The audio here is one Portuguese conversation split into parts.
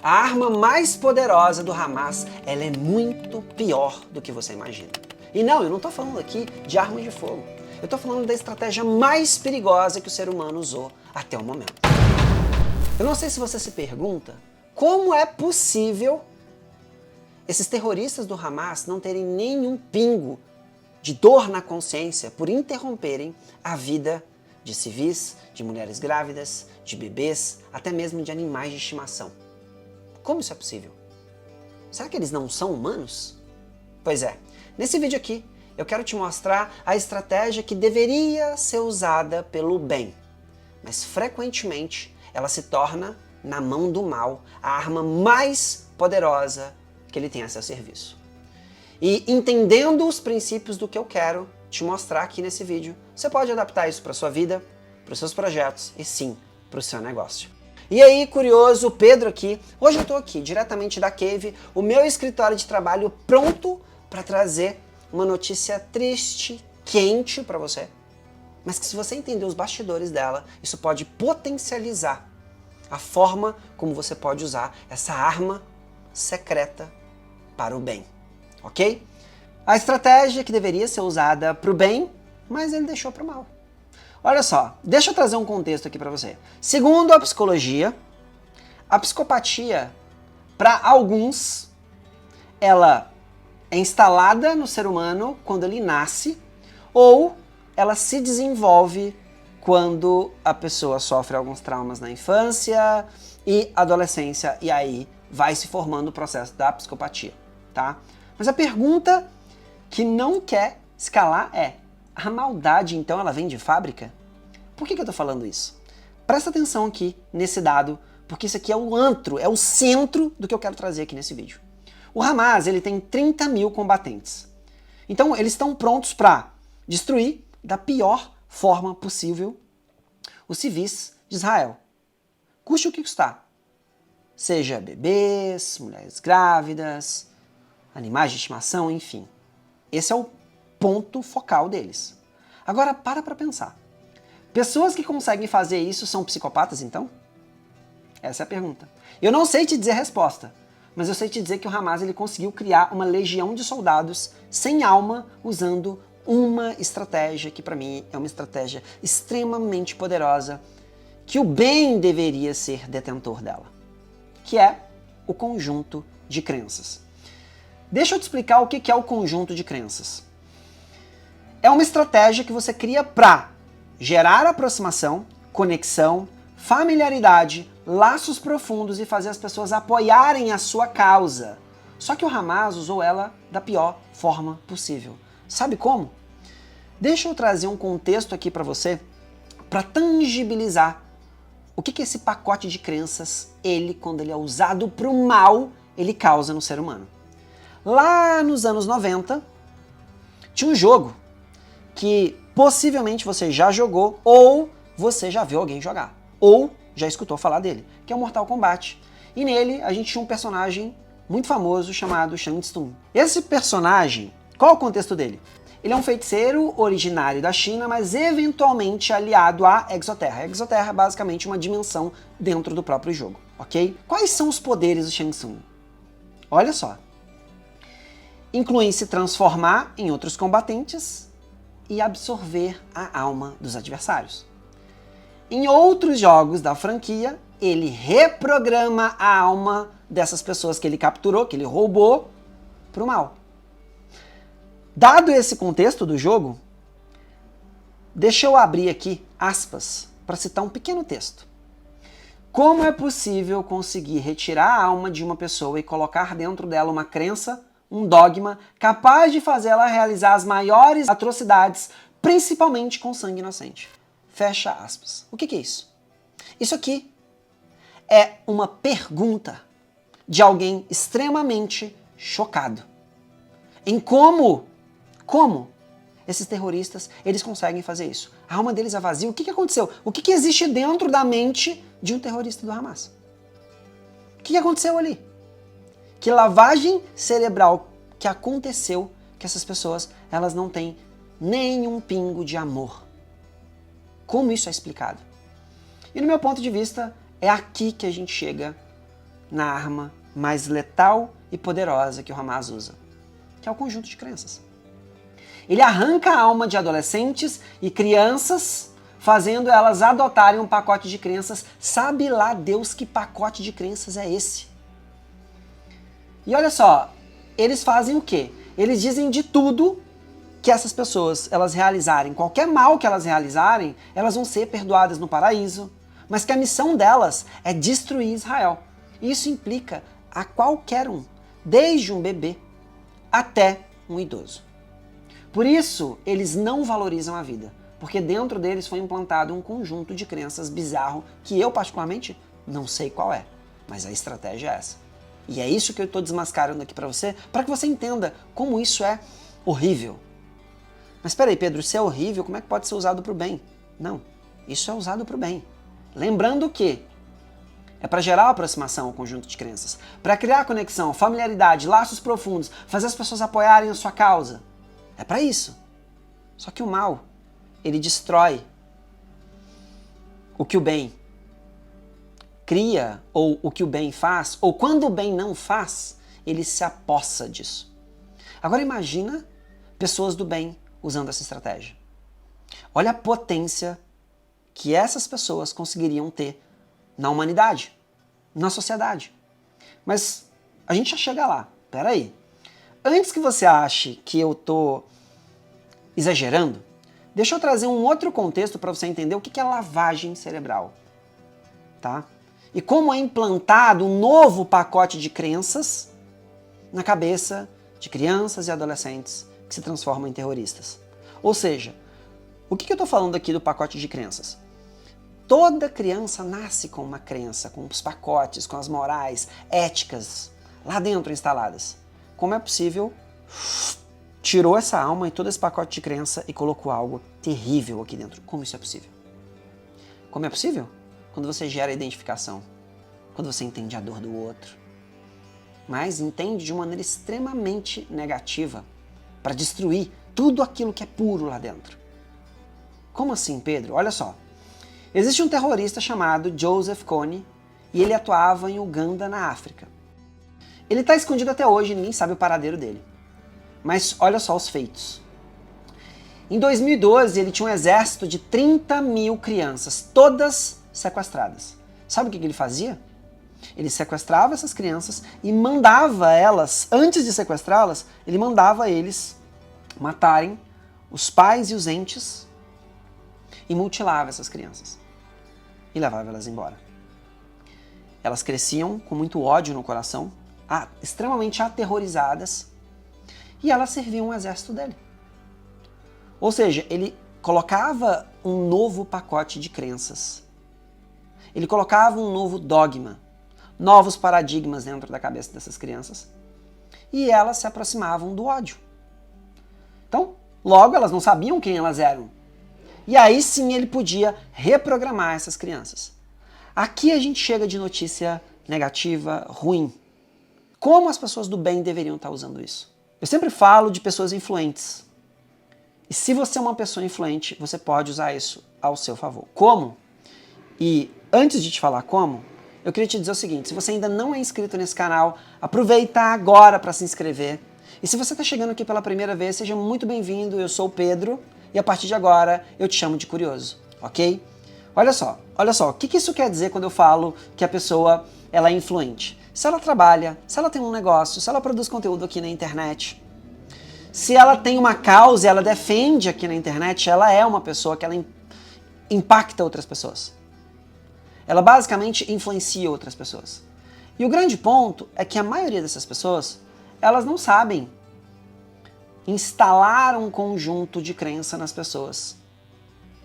A arma mais poderosa do Hamas, ela é muito pior do que você imagina. E não, eu não estou falando aqui de arma de fogo. Eu estou falando da estratégia mais perigosa que o ser humano usou até o momento. Eu não sei se você se pergunta como é possível esses terroristas do Hamas não terem nenhum pingo de dor na consciência por interromperem a vida de civis, de mulheres grávidas, de bebês, até mesmo de animais de estimação. Como isso é possível? Será que eles não são humanos? Pois é, nesse vídeo aqui eu quero te mostrar a estratégia que deveria ser usada pelo bem, mas frequentemente ela se torna, na mão do mal, a arma mais poderosa que ele tem a seu serviço. E entendendo os princípios do que eu quero te mostrar aqui nesse vídeo, você pode adaptar isso para sua vida, para os seus projetos e sim, para o seu negócio. E aí, curioso, Pedro aqui. Hoje eu estou aqui, diretamente da Cave, o meu escritório de trabalho pronto para trazer uma notícia triste, quente para você, mas que se você entender os bastidores dela, isso pode potencializar a forma como você pode usar essa arma secreta para o bem, ok? A estratégia que deveria ser usada para o bem, mas ele deixou para o mal. Olha só, deixa eu trazer um contexto aqui para você. Segundo a psicologia, a psicopatia, para alguns, ela é instalada no ser humano quando ele nasce, ou ela se desenvolve quando a pessoa sofre alguns traumas na infância e adolescência, e aí vai se formando o processo da psicopatia, tá? Mas a pergunta que não quer escalar é: a maldade, então, ela vem de fábrica? Por que eu tô falando isso? Presta atenção aqui nesse dado, porque isso aqui é o antro, é o centro do que eu quero trazer aqui nesse vídeo. O Hamas, ele tem 30 mil combatentes. Então, eles estão prontos para destruir, da pior forma possível, os civis de Israel. Custe o que custar. Seja bebês, mulheres grávidas, animais de estimação, enfim. Esse é o ponto focal deles. Agora, para pensar. Pessoas que conseguem fazer isso são psicopatas, então? Essa é a pergunta. Eu não sei te dizer a resposta, mas eu sei te dizer que o Hamas ele conseguiu criar uma legião de soldados sem alma usando uma estratégia que para mim é uma estratégia extremamente poderosa, que o bem deveria ser detentor dela, que é o conjunto de crenças. Deixa eu te explicar o que é o conjunto de crenças. É uma estratégia que você cria para gerar aproximação, conexão, familiaridade, laços profundos e fazer as pessoas apoiarem a sua causa. Só que o Hamas usou ela da pior forma possível. Sabe como? Deixa eu trazer um contexto aqui para você, para tangibilizar o que esse pacote de crenças, quando ele é usado para o mal, ele causa no ser humano. Lá nos anos 90, tinha um jogo que possivelmente você já jogou, ou você já viu alguém jogar, ou já escutou falar dele, que é o Mortal Kombat. E nele a gente tinha um personagem muito famoso chamado Shang Tsung. Esse personagem, qual é o contexto dele? Ele é um feiticeiro originário da China, mas eventualmente aliado à Exoterra. A Exoterra é basicamente uma dimensão dentro do próprio jogo, ok? Quais são os poderes do Shang Tsung? Olha só. Incluem se transformar em outros combatentes e absorver a alma dos adversários. Em outros jogos da franquia, ele reprograma a alma dessas pessoas que ele capturou, que ele roubou, para o mal. Dado esse contexto do jogo, deixa eu abrir aqui aspas para citar um pequeno texto. Como é possível conseguir retirar a alma de uma pessoa e colocar dentro dela uma crença, um dogma, capaz de fazê-la realizar as maiores atrocidades, principalmente com sangue inocente? Fecha aspas. O que é isso? Isso aqui é uma pergunta de alguém extremamente chocado em como esses terroristas eles conseguem fazer isso. A alma deles é vazia. O que aconteceu? O que existe dentro da mente de um terrorista do Hamas? O que aconteceu ali? Que lavagem cerebral que aconteceu que essas pessoas elas não têm nenhum pingo de amor? Como isso é explicado? E no meu ponto de vista, é aqui que a gente chega na arma mais letal e poderosa que o Hamas usa, que é o conjunto de crenças. Ele arranca a alma de adolescentes e crianças, fazendo elas adotarem um pacote de crenças. Sabe lá Deus que pacote de crenças é esse? E olha só, eles fazem o quê? Eles dizem de tudo que essas pessoas, elas realizarem, qualquer mal que elas realizarem, elas vão ser perdoadas no paraíso, mas que a missão delas é destruir Israel. Isso implica a qualquer um, desde um bebê até um idoso. Por isso, eles não valorizam a vida, porque dentro deles foi implantado um conjunto de crenças bizarro que eu, particularmente, não sei qual é, mas a estratégia é essa. E é isso que eu estou desmascarando aqui para que você entenda como isso é horrível. Mas espera aí, Pedro, se é horrível, como é que pode ser usado para o bem? Não, isso é usado para o bem. Lembrando que é para gerar aproximação ao conjunto de crenças, para criar conexão, familiaridade, laços profundos, fazer as pessoas apoiarem a sua causa. É para isso. Só que o mal, ele destrói o que o bem cria, ou o que o bem faz, ou quando o bem não faz, ele se apossa disso. Agora imagina pessoas do bem usando essa estratégia. Olha a potência que essas pessoas conseguiriam ter na humanidade, na sociedade. Mas a gente já chega lá. Pera aí. Antes que você ache que eu tô exagerando, deixa eu trazer um outro contexto para você entender o que é lavagem cerebral, tá? E como é implantado um novo pacote de crenças na cabeça de crianças e adolescentes que se transformam em terroristas. Ou seja, o que eu estou falando aqui do pacote de crenças? Toda criança nasce com uma crença, com os pacotes, com as morais, éticas, lá dentro instaladas. Como é possível? Tirou essa alma e todo esse pacote de crença e colocou algo terrível aqui dentro. Como isso é possível? Como é possível? Quando você gera identificação, quando você entende a dor do outro, mas entende de uma maneira extremamente negativa para destruir tudo aquilo que é puro lá dentro. Como assim, Pedro? Olha só. Existe um terrorista chamado Joseph Kony e ele atuava em Uganda, na África. Ele está escondido até hoje e ninguém sabe o paradeiro dele. Mas olha só os feitos. Em 2012, ele tinha um exército de 30 mil crianças, todas sequestradas. Sabe o que ele fazia? Ele sequestrava essas crianças e mandava elas, antes de sequestrá-las, ele mandava eles matarem os pais e os entes e mutilava essas crianças e levava elas embora. Elas cresciam com muito ódio no coração, extremamente aterrorizadas, e elas serviam o exército dele. Ou seja, ele colocava um novo pacote de crenças. Ele colocava um novo dogma, novos paradigmas dentro da cabeça dessas crianças, e elas se aproximavam do ódio. Então, logo elas não sabiam quem elas eram. E aí sim ele podia reprogramar essas crianças. Aqui a gente chega de notícia negativa, ruim. Como as pessoas do bem deveriam estar usando isso? Eu sempre falo de pessoas influentes. E se você é uma pessoa influente, você pode usar isso ao seu favor. Como? E antes de te falar como, eu queria te dizer o seguinte: se você ainda não é inscrito nesse canal, aproveita agora para se inscrever. E se você está chegando aqui pela primeira vez, seja muito bem-vindo. Eu sou o Pedro e a partir de agora eu te chamo de curioso, ok? Olha só, o que isso quer dizer quando eu falo que a pessoa ela é influente? Se ela trabalha, se ela tem um negócio, se ela produz conteúdo aqui na internet, se ela tem uma causa e ela defende aqui na internet, ela é uma pessoa que ela impacta outras pessoas. Ela basicamente influencia outras pessoas. E o grande ponto é que a maioria dessas pessoas, elas não sabem instalar um conjunto de crença nas pessoas.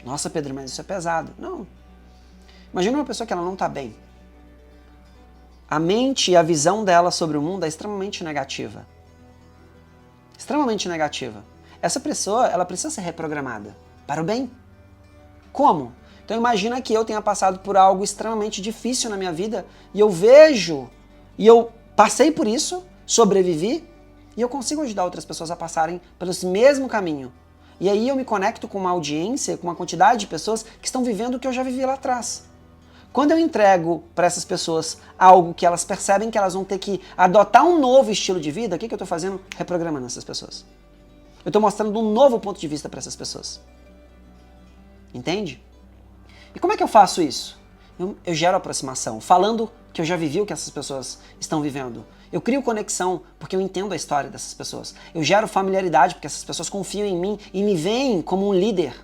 Nossa, Pedro, mas isso é pesado. Não. Imagina uma pessoa que ela não está bem. A mente e a visão dela sobre o mundo é extremamente negativa. Extremamente negativa. Essa pessoa, ela precisa ser reprogramada para o bem. Como? Então imagina que eu tenha passado por algo extremamente difícil na minha vida e eu vejo, e eu passei por isso, sobrevivi, e eu consigo ajudar outras pessoas a passarem pelo mesmo caminho. E aí eu me conecto com uma audiência, com uma quantidade de pessoas que estão vivendo o que eu já vivi lá atrás. Quando eu entrego para essas pessoas algo que elas percebem que elas vão ter que adotar um novo estilo de vida, o que eu estou fazendo? Reprogramando essas pessoas. Eu estou mostrando um novo ponto de vista para essas pessoas. Entende? E como é que eu faço isso? Eu gero aproximação, falando que eu já vivi o que essas pessoas estão vivendo. Eu crio conexão porque eu entendo a história dessas pessoas. Eu gero familiaridade porque essas pessoas confiam em mim e me veem como um líder.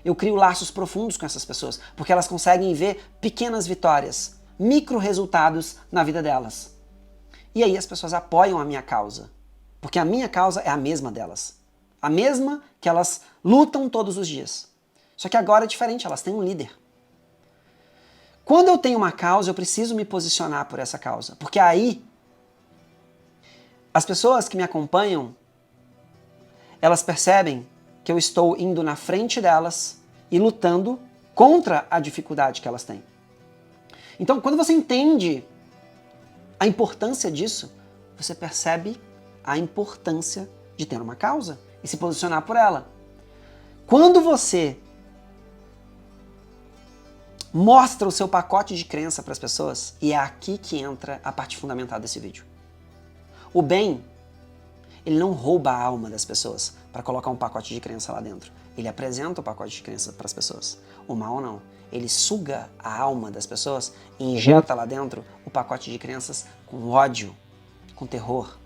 Eu crio laços profundos com essas pessoas, porque elas conseguem ver pequenas vitórias, micro resultados na vida delas. E aí as pessoas apoiam a minha causa, porque a minha causa é a mesma delas. A mesma que elas lutam todos os dias. Só que agora é diferente, elas têm um líder. Quando eu tenho uma causa, eu preciso me posicionar por essa causa, porque aí as pessoas que me acompanham, elas percebem que eu estou indo na frente delas e lutando contra a dificuldade que elas têm. Então, quando você entende a importância disso, você percebe a importância de ter uma causa e se posicionar por ela. Quando você mostra o seu pacote de crença para as pessoas, e é aqui que entra a parte fundamental desse vídeo. O bem, ele não rouba a alma das pessoas para colocar um pacote de crença lá dentro. Ele apresenta o pacote de crença para as pessoas. O mal não. Ele suga a alma das pessoas e injeta lá dentro o pacote de crenças com ódio, com terror.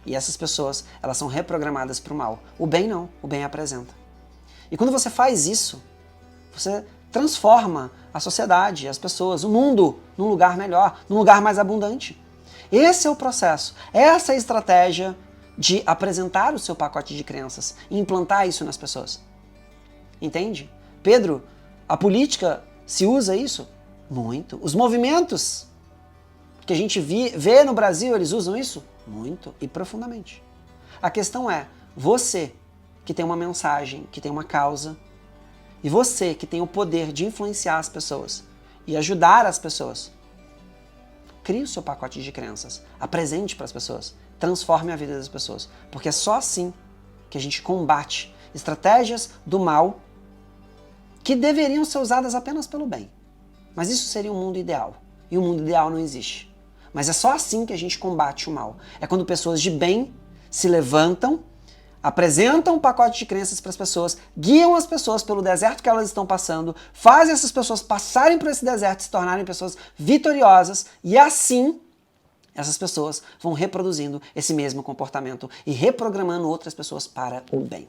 E essas pessoas, elas são reprogramadas para o mal. O bem não. O bem apresenta. E quando você faz isso, você transforma a sociedade, as pessoas, o mundo num lugar melhor, num lugar mais abundante. Esse é o processo. Essa é a estratégia de apresentar o seu pacote de crenças e implantar isso nas pessoas. Entende? Pedro, a política se usa isso? Muito. Os movimentos que a gente vê no Brasil, eles usam isso? Muito e profundamente. A questão é, você que tem uma mensagem, que tem uma causa, e você que tem o poder de influenciar as pessoas e ajudar as pessoas, crie o seu pacote de crenças, apresente para as pessoas, transforme a vida das pessoas, porque é só assim que a gente combate estratégias do mal que deveriam ser usadas apenas pelo bem. Mas isso seria um mundo ideal, e o mundo ideal não existe. Mas é só assim que a gente combate o mal. É quando pessoas de bem se levantam, apresentam um pacote de crenças para as pessoas, guiam as pessoas pelo deserto que elas estão passando, fazem essas pessoas passarem por esse deserto e se tornarem pessoas vitoriosas, e assim essas pessoas vão reproduzindo esse mesmo comportamento e reprogramando outras pessoas para o bem.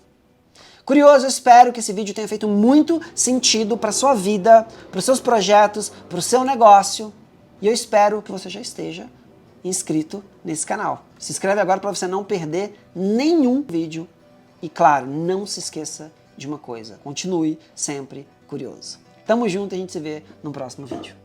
Curioso, eu espero que esse vídeo tenha feito muito sentido para a sua vida, para os seus projetos, para o seu negócio, e eu espero que você já esteja inscrito nesse canal. Se inscreve agora para você não perder nenhum vídeo. E claro, não se esqueça de uma coisa. Continue sempre curioso. Tamo junto e a gente se vê no próximo vídeo.